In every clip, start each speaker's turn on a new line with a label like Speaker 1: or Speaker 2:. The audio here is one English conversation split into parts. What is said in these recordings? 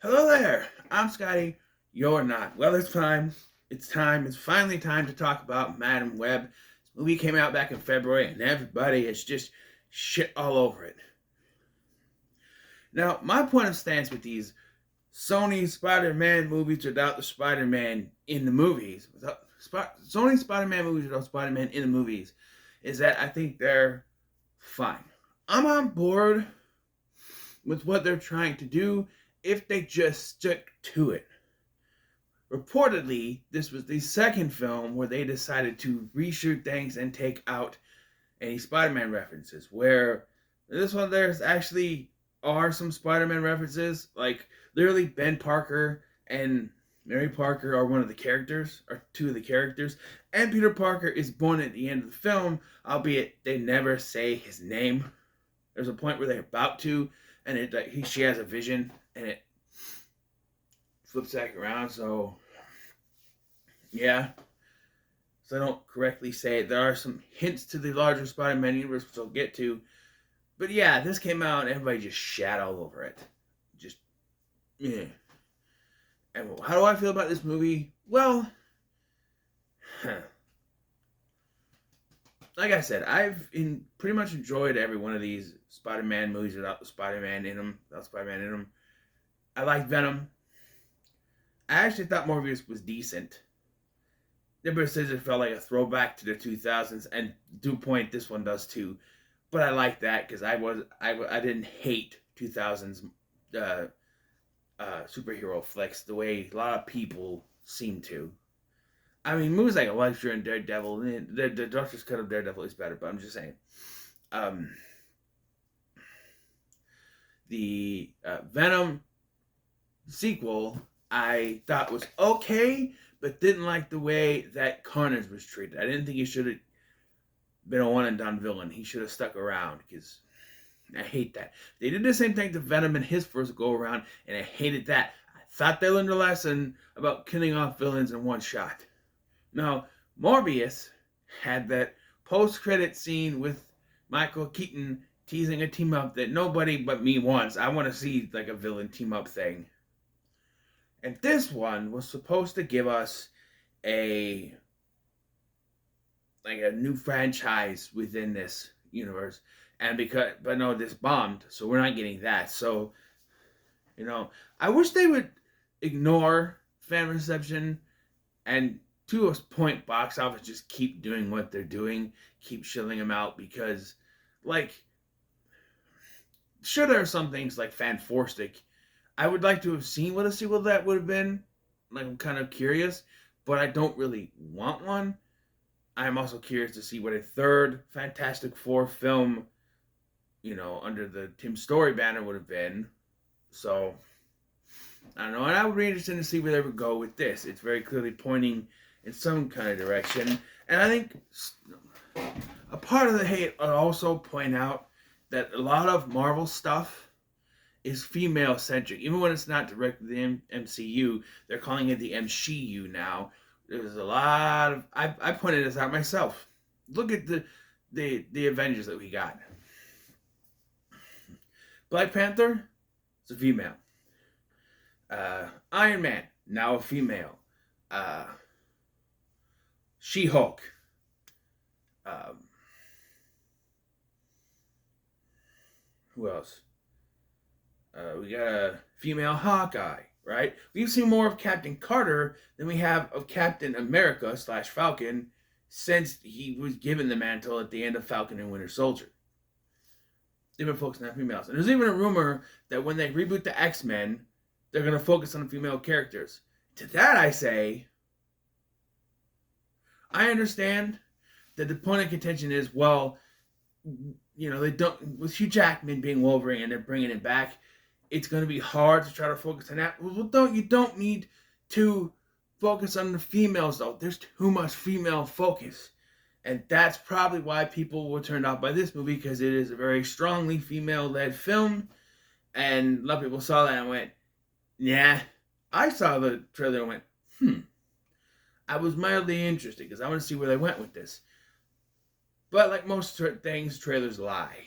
Speaker 1: Hello there. I'm Scotty. You're not. Well, it's time. It's time. It's finally time to talk about Madam Web. This movie came out back in February, and everybody is just shit all over it. Now, my point of stance with these Sony Spider-Man movies without the Spider-Man in the movies, Sony Spider-Man movies without Spider-Man in the movies, is that I think they're fine. I'm on board with what they're trying to do if they just stick to it. Reportedly, this was the second film where they decided to reshoot things and take out any Spider-Man references. Where this one, there's actually are some Spider-Man references, like literally Ben Parker and Mary Parker are one of the characters, or two of the characters, and Peter Parker is born at the end of the film, albeit they never say his name. There's a point where they're about to, and she has a vision, and it flips back around. So yeah, so I don't correctly say it. There are some hints to the larger Spider-Man universe, which I'll get to. But yeah, this came out and everybody just shat all over it. Just yeah. And how do I feel about this movie? Well, like I said, pretty much enjoyed every one of these Spider-Man movies without the Spider-Man in them. Without Spider-Man in them, I liked Venom. I actually thought Morbius was decent. Everybody says it felt like a throwback to the 2000s, and do point this one does too. But I like that because I didn't hate 2000s uh, superhero flicks the way a lot of people seem to. I mean, movies like Elektra and Daredevil, the director's cut of Daredevil is better, but I'm just saying. Um, the Venom sequel I thought was okay, but didn't like the way that Carnage was treated. I didn't think he should have been a one and done villain. He should have stuck around because I hate that. They did the same thing to Venom in his first go around, and I hated that. I thought they learned a lesson about killing off villains in one shot. Now, Morbius had that post-credit scene with Michael Keaton teasing a team up that nobody but me wants. I want to see like a villain team up thing. And this one was supposed to give us a a new franchise within this universe. And but no, this bombed, so we're not getting that. So, I wish they would ignore fan reception and to a point box office just keep doing what they're doing, keep shilling them out because like sure there are some things like fan forstic. I would like to have seen what a sequel that would have been. Like I'm kind of curious, but I don't really want one. I'm also curious to see what a third Fantastic Four film, under the Tim Story banner would have been. So I don't know, and I would be interested to see where they would go with this. It's very clearly pointing in some kind of direction, and I think a part of the hate would also point out that a lot of Marvel stuff is female centric. Even when it's not directly the MCU, they're calling it the MCU now. There's a lot of I pointed this out myself. Look at the Avengers that we got. Black Panther, it's a female. Iron Man, now a female. She-Hulk. Who else? We got a female Hawkeye, right? We've seen more of Captain Carter than we have of Captain America / Falcon since he was given the mantle at the end of Falcon and Winter Soldier. They've been focusing on females. And there's even a rumor that when they reboot the X-Men, they're going to focus on female characters. To that I say, I understand that the point of contention is, well, they don't, with Hugh Jackman being Wolverine and they're bringing it back, it's going to be hard to try to focus on that. Well, you don't need to focus on the females, though. There's too much female focus. And that's probably why people were turned off by this movie, because it is a very strongly female-led film. And a lot of people saw that and went, yeah. I saw the trailer and went, I was mildly interested because I want to see where they went with this. But like most things, trailers lie.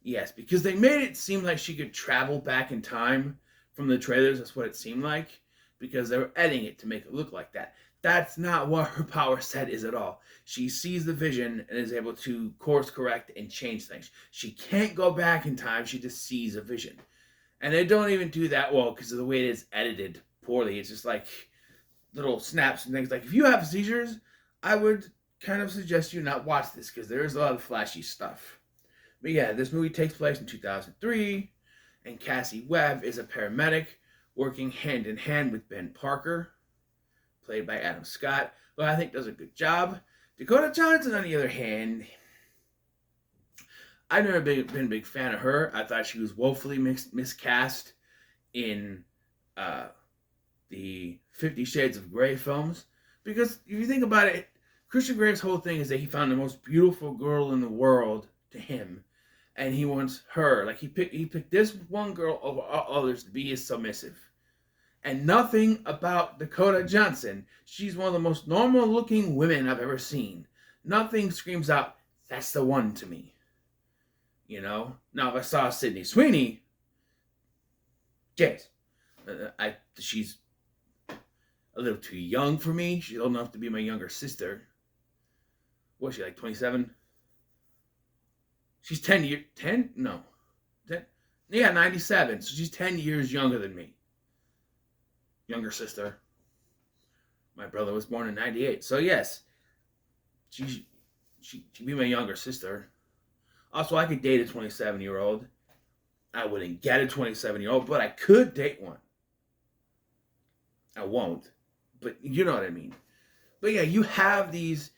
Speaker 1: Yes, because they made it seem like she could travel back in time, from the trailers. That's what it seemed like, because they were editing it to make it look like that. That's not what her power set is at all. She sees the vision and is able to course correct and change things. She can't go back in time. She just sees a vision. And they don't even do that well because of the way it is edited poorly. It's just like little snaps and things. Like, if you have seizures, I would kind of suggest you not watch this because there is a lot of flashy stuff. But yeah, this movie takes place in 2003, and Cassie Webb is a paramedic working hand in hand with Ben Parker, played by Adam Scott, who I think does a good job. Dakota Johnson, on the other hand, I've never been a big fan of her. I thought she was woefully miscast in the 50 Shades of Grey films. Because if you think about it, Christian Grey's whole thing is that he found the most beautiful girl in the world to him, and he wants her. Like, he picked this one girl over all others to be his submissive. And nothing about Dakota Johnson. She's one of the most normal looking women I've ever seen. Nothing screams out, that's the one to me. You know? Now, if I saw Sydney Sweeney, yes. She's a little too young for me. She's old enough to be my younger sister. What is she, like 27? She's 10 years, 10? No. 10? Yeah, 97. So she's 10 years younger than me. Younger sister. My brother was born in 98. So yes, she'd be my younger sister. Also, I could date a 27-year-old. I wouldn't get a 27-year-old, but I could date one. I won't, but you know what I mean. But yeah, you have these,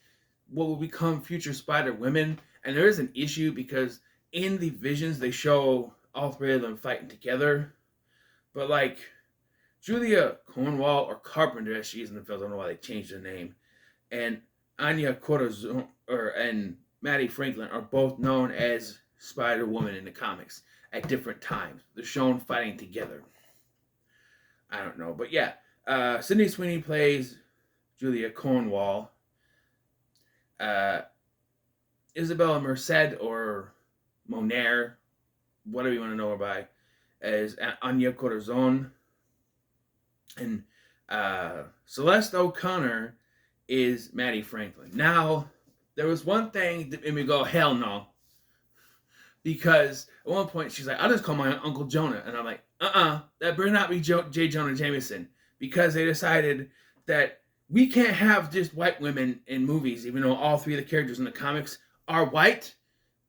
Speaker 1: what will become future Spider women, and there is an issue because in the visions they show all three of them fighting together, but like Julia Cornwall, or Carpenter as she is in the film, I don't know why they changed her name, and Anya Corazon and Maddie Franklin are both known as Spider-Woman in the comics at different times. They're shown fighting together. I don't know, but yeah. Sydney Sweeney plays Julia Cornwall. Isabella Merced, or Monair, whatever you want to know her by, as Anya Corazon. And Celeste O'Connor is Maddie Franklin. Now, there was one thing that made me go, hell no. Because at one point she's like, I'll just call my Uncle Jonah. And I'm like, that better not be J. Jonah Jameson. Because they decided that we can't have just white women in movies, even though all three of the characters in the comics are white.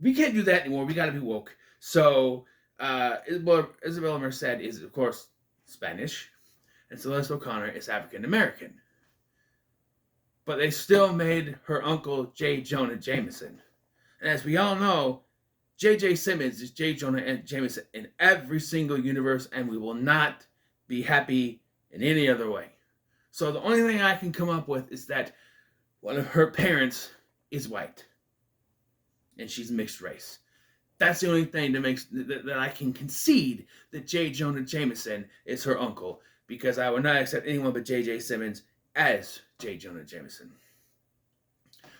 Speaker 1: We can't do that anymore. We got to be woke. So Isabella Merced is, of course, Spanish, and Celeste O'Connor is African American. But they still made her uncle J. Jonah Jameson. And as we all know, J.J. Simmons is J. Jonah Jameson in every single universe, and we will not be happy in any other way. So the only thing I can come up with is that one of her parents is white, and she's mixed race. That's the only thing that I can concede that J. Jonah Jameson is her uncle, because I would not accept anyone but J.J. Simmons as J. Jonah Jameson.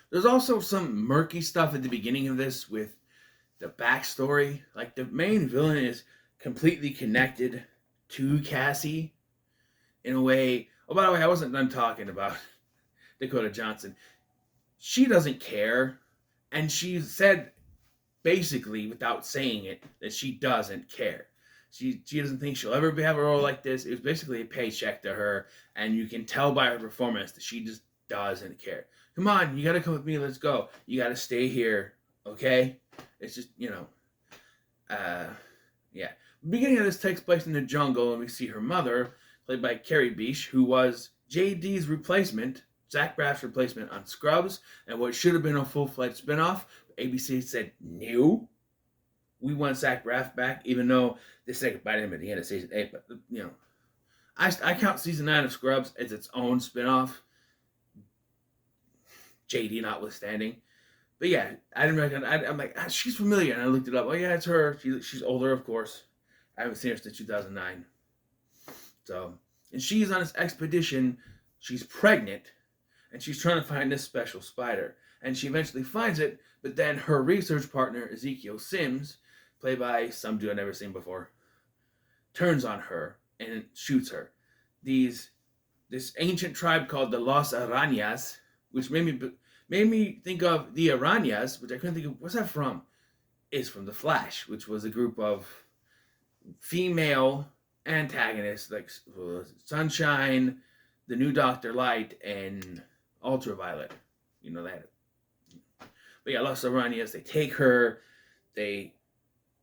Speaker 1: There's also some murky stuff at the beginning of this with the backstory. Like, the main villain is completely connected to Cassie in a way. Oh, by the way, I wasn't done talking about Dakota Johnson. She doesn't care, and she said, basically, without saying it, that she doesn't care. She doesn't think she'll ever have a role like this. It was basically a paycheck to her, and you can tell by her performance that she just doesn't care. Come on, you gotta come with me, let's go. You gotta stay here, okay? It's just, yeah. The beginning of this takes place in the jungle, and we see her mother, played by Carrie Beach, who was JD's replacement, Zach Braff's replacement on Scrubs, and what should have been a full-fledged spinoff. ABC said, no, we want Zach Braff back, even though they said goodbye to him at the end of season 8. But, I count season 9 of Scrubs as its own spinoff, JD notwithstanding. But yeah, I didn't recognize. I'm like, she's familiar, and I looked it up. Oh yeah, it's her. She's older, of course. I haven't seen her since 2009. So, and she's on this expedition. She's pregnant, and she's trying to find this special spider. And she eventually finds it, but then her research partner, Ezekiel Sims, played by some dude I've never seen before, turns on her and shoots her. This ancient tribe called the Los Arañas, which made me think of the Arañas, which I couldn't think of. What's that from? Is from The Flash, which was a group of female antagonists like Sunshine, the new Doctor Light, and Ultraviolet. You know that. But yeah, Los Arañas. They take her. They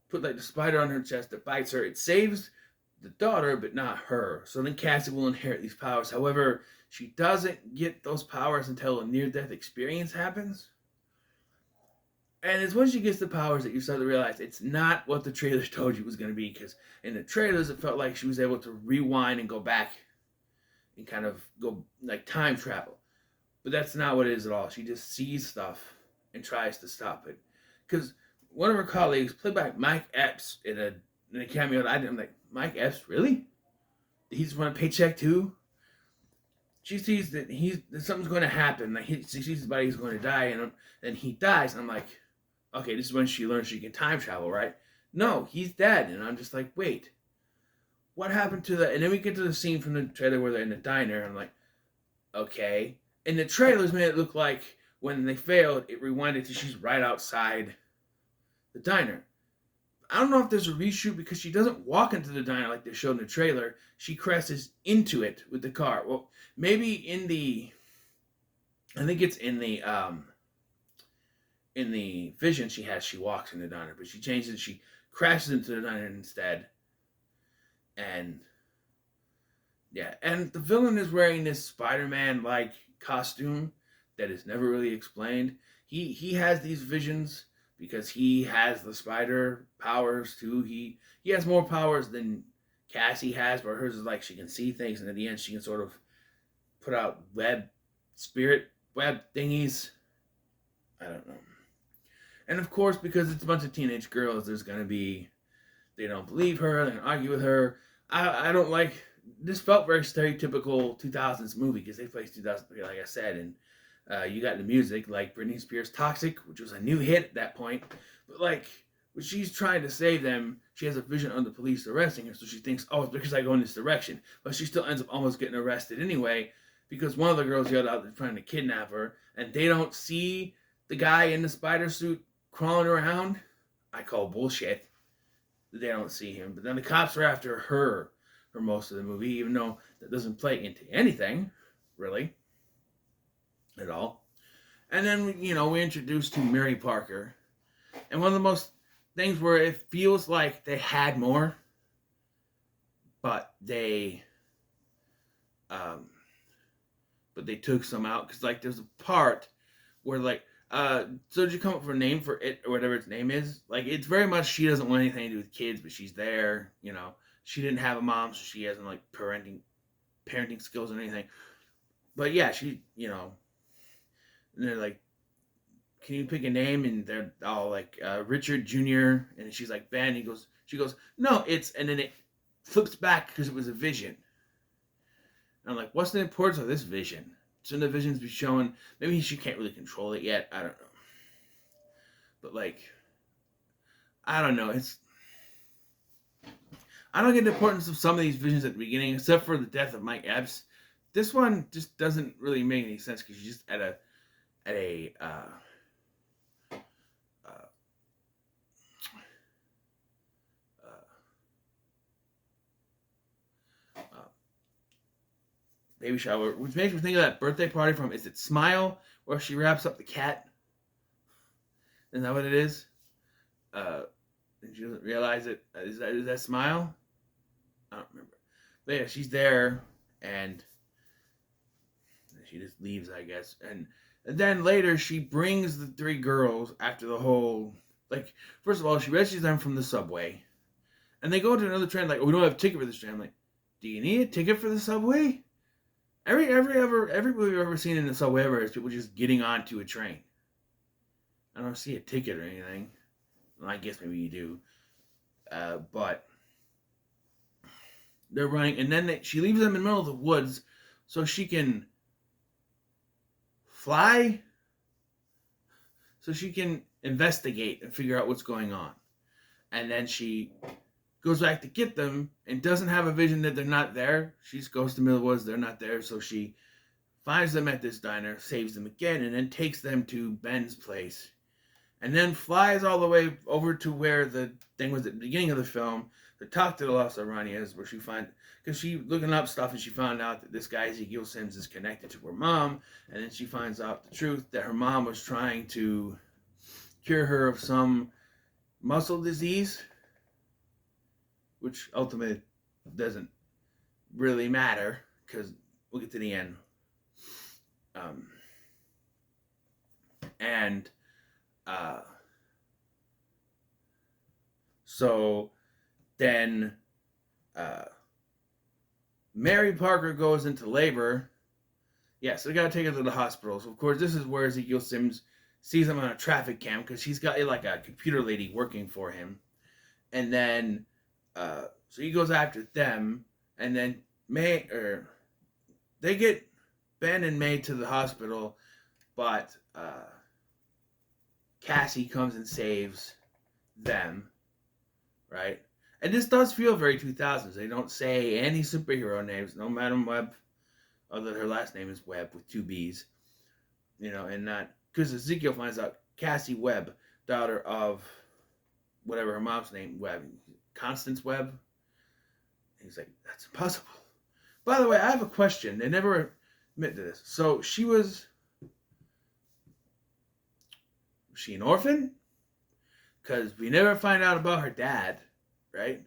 Speaker 1: put like the spider on her chest that bites her. It saves the daughter, but not her. So then Cassie will inherit these powers. However, she doesn't get those powers until a near-death experience happens. And it's when she gets the powers that you start to realize it's not what the trailers told you it was going to be. Because in the trailers, it felt like she was able to rewind and go back and kind of go like time travel. But that's not what it is at all. She just sees stuff and tries to stop it. Because one of her colleagues, played by Mike Epps, in a cameo that I did, I'm like, Mike Epps, really? He just want a paycheck too? She sees that something's going to happen. Like she sees his body's going to die, and then he dies. And I'm like, okay, this is when she learns she can time travel, right? No, he's dead, and I'm just like, wait, what happened to the? And then we get to the scene from the trailer where they're in the diner. And I'm like, okay. And the trailers made it look like when they failed, it rewinded to she's right outside the diner. I don't know if there's a reshoot because she doesn't walk into the diner like they showed in the trailer. She crashes into it with the car. Well, maybe I think it's in the vision she has, she walks in the diner, but she changes it. She crashes into the diner instead. And yeah, and the villain is wearing this Spider-Man like costume that is never really explained. He has these visions because he has the spider powers too. He has more powers than Cassie has, but hers is like she can see things, and at the end she can sort of put out spirit web thingies. I don't know. And of course, because it's a bunch of teenage girls, there's gonna be they don't believe her, they're gonna argue with her. I don't like this. Felt very stereotypical 2000s movie because they placed 2003, like I said, and you got the music like Britney Spears' "Toxic," which was a new hit at that point. But like when she's trying to save them, she has a vision of the police arresting her, so she thinks, "Oh, it's because I go in this direction." But she still ends up almost getting arrested anyway because one of the girls yelled out they're trying to kidnap her, and they don't see the guy in the spider suit crawling around. I call bullshit. They don't see him, but then the cops are after her for most of the movie, even though that doesn't play into anything, really, at all. And then we introduced to Mary Parker, and one of the most things where it feels like they had more, but they took some out because like there's a part where like so did you come up with a name for it or whatever its name is? Like it's very much she doesn't want anything to do with kids, but she's there. She didn't have a mom, so she hasn't like parenting skills or anything. But yeah, and they're like, can you pick a name? And they're all like Richard Jr. And she's like Ben. She goes, no, and then it flips back because it was a vision. And I'm like, what's the importance of this vision? Shouldn't the visions be showing? Maybe she can't really control it yet. I don't know. But like, I don't know. I don't get the importance of some of these visions at the beginning, except for the death of Mike Epps. This one just doesn't really make any sense because she's just at a baby shower, which makes me think of that birthday party from Is It Smile, where she wraps up the cat. Isn't that what it is? And she doesn't realize it. Is that Smile? I don't remember. But yeah, she's there, and she just leaves, I guess. And then later, she brings the three girls after the whole... Like, first of all, she rescues them from the subway. And they go to another train, like, oh, we don't have a ticket for this train. I'm like, do you need a ticket for the subway? Every movie I've ever seen in the subway ever is people just getting onto a train. I don't see a ticket or anything. Well, I guess maybe you do. But they're running, and then she leaves them in the middle of the woods so she can fly, so she can investigate and figure out what's going on. And then she goes back to get them and doesn't have a vision that they're not there. She just goes to the middle of the woods, they're not there, so she finds them at this diner, saves them again, and then takes them to Ben's place. And then flies all the way over to where the thing was at the beginning of the film to talk to the Los Arañas, where she find, because she looking up stuff and she found out that this guy Ezekiel Sims is connected to her mom, and then she finds out the truth that her mom was trying to cure her of some muscle disease, which ultimately doesn't really matter because we'll get to the end. And so then Mary Parker goes into labor. Yeah, so they gotta take her to the hospital. So of course this is where Ezekiel Sims sees him on a traffic cam because he's got like a computer lady working for him. And then so he goes after them, and then they get Ben and May to the hospital, but Cassie comes and saves them, right? And this does feel very 2000s. They don't say any superhero names. No Madam Web, other than her last name is Webb with 2 B's. You know, and not... Because Ezekiel finds out Cassie Webb, daughter of whatever her mom's name, Webb. Constance Webb. He's like, that's impossible. By the way, I have a question. They never admit to this. So was she an orphan? Because we never find out about her dad, right?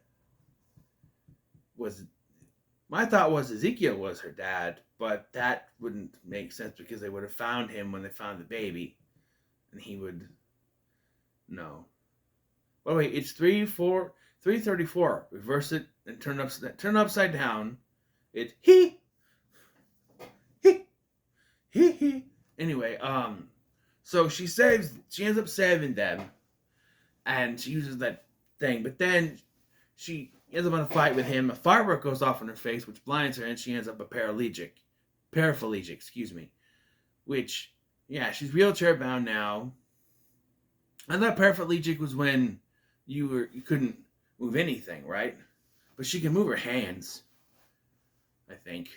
Speaker 1: My thought was Ezekiel was her dad, but that wouldn't make sense because they would have found him when they found the baby, and he would know. By the way, it's 3:34. Reverse it and turn upside down. It's he. Anyway, so she ends up saving them, and she uses that thing, but then she ends up in a fight with him. A firework goes off in her face, which blinds her, and she ends up paraplegic, excuse me. Which, yeah, she's wheelchair bound now. I thought paraplegic was when you couldn't move anything, right? But she can move her hands. I think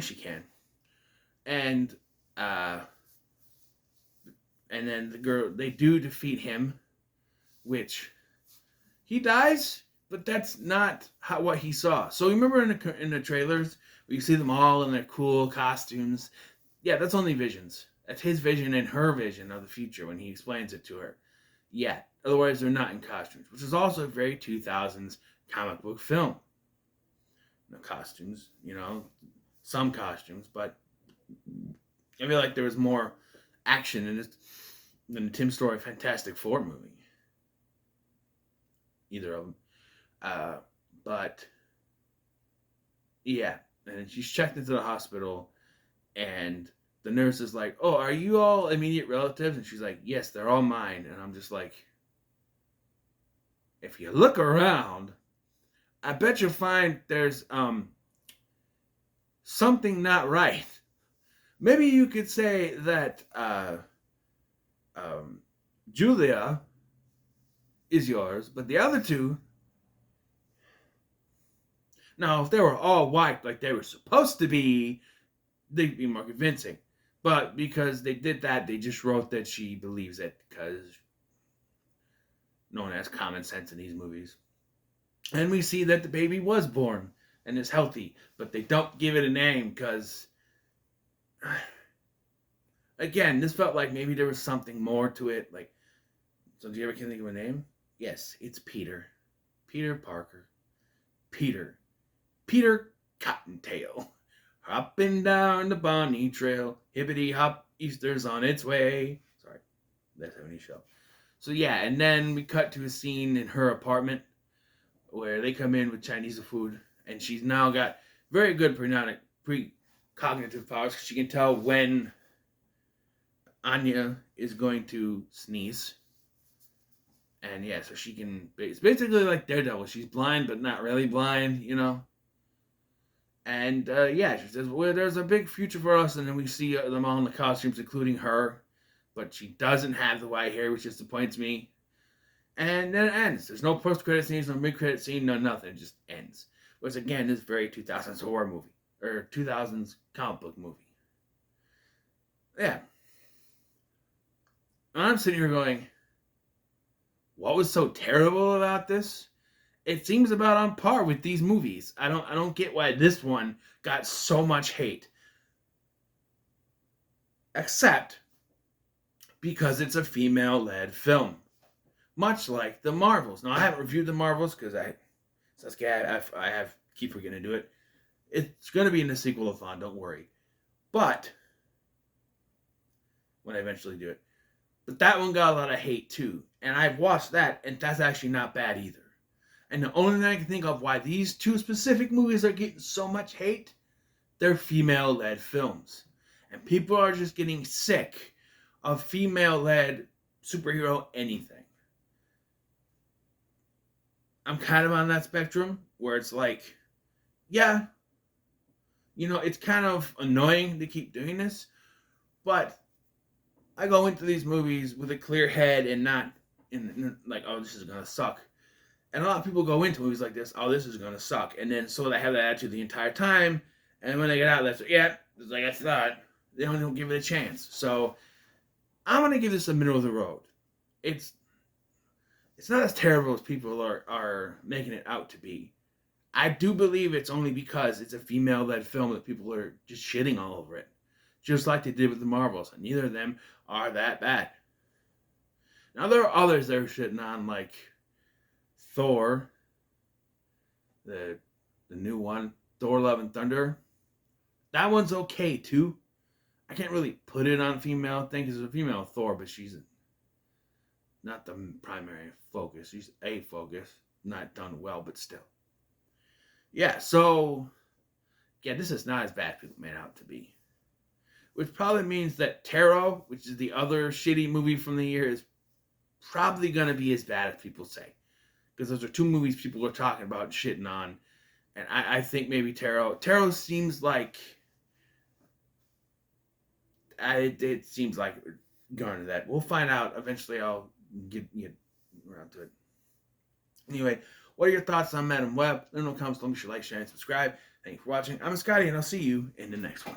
Speaker 1: she can. And then they do defeat him, which he dies, but that's not what he saw. So remember in the trailers where you see them all in their cool costumes? Yeah, that's only visions. That's his vision and her vision of the future when he explains it to her. Yeah, otherwise they're not in costumes, which is also a very 2000s comic book film. No costumes, some costumes, but I feel like there was more action in it than the Tim Story Fantastic Four movie. Either of them. But, yeah. And she's checked into the hospital, and the nurse is like, oh, are you all immediate relatives? And she's like, yes, they're all mine. And I'm just like, if you look around, I bet you'll find there's something not right. Maybe you could say that Julia is yours, but the other two... Now, if they were all white like they were supposed to be, they'd be more convincing. But because they did that, they just wrote that she believes it, because no one has common sense in these movies. And we see that the baby was born and is healthy, but they don't give it a name because, again, this felt like maybe there was something more to it. Like, so do you ever think of a name? Yes, it's Peter. Peter Parker. Peter Cottontail. Hopping down the Bonnie Trail. Hippity hop, Easter's on its way. Sorry, that's a show. So yeah, and then we cut to a scene in her apartment where they come in with Chinese food, and she's now got very good precognitive powers because she can tell when Anya is going to sneeze. And yeah, so she can... It's basically like Daredevil. She's blind, but not really blind, And yeah, she says, well, there's a big future for us. And then we see them all in the costumes, including her. But she doesn't have the white hair, which disappoints me. And then it ends. There's no post-credit scenes, no mid-credit scene, no nothing. It just ends. Which again is very 2000s horror movie or 2000s comic book movie. Yeah. And I'm sitting here going, what was so terrible about this? It seems about on par with these movies. I don't get why this one got so much hate. Except because it's a female-led film. Much like the Marvels. Now I haven't reviewed the Marvels because I have keep forgetting to do it. It's going to be in the sequel-a-thon, don't worry. But when I eventually do it. But that one got a lot of hate too. And I've watched that, and that's actually not bad either. And the only thing I can think of why these two specific movies are getting so much hate, they're female-led films. And people are just getting sick of female-led superhero anything. I'm kind of on that spectrum where it's like, yeah, it's kind of annoying to keep doing this, but I go into these movies with a clear head and not in like, oh, this is gonna suck. And a lot of people go into movies like this, oh, this is gonna suck, and then so they have that attitude the entire time, and when they get out, that's yeah, it's like I thought. They don't give it a chance. So I'm gonna give this a middle of the road. It's not as terrible as people are making it out to be. I do believe it's only because it's a female-led film that people are just shitting all over it. Just like they did with the Marvels, and neither of them are that bad. Now there are others that are shitting on, like Thor, the new one, Thor: Love and Thunder. That one's okay too. I can't really put it on female thing because it's a female Thor, but she's not the primary focus. She's a focus, not done well, but still. Yeah, so yeah, this is not as bad as people made out to be. Which probably means that Tarot, which is the other shitty movie from the year, is probably going to be as bad as people say. Because those are two movies people are talking about and shitting on. And I think maybe Tarot seems like... It seems like going to that. We'll find out. Eventually I'll get around to it. Anyway, what are your thoughts on Madam Web? Let me know in the comments. Don't be sure to like, share, and subscribe. Thank you for watching. I'm Scotty, and I'll see you in the next one.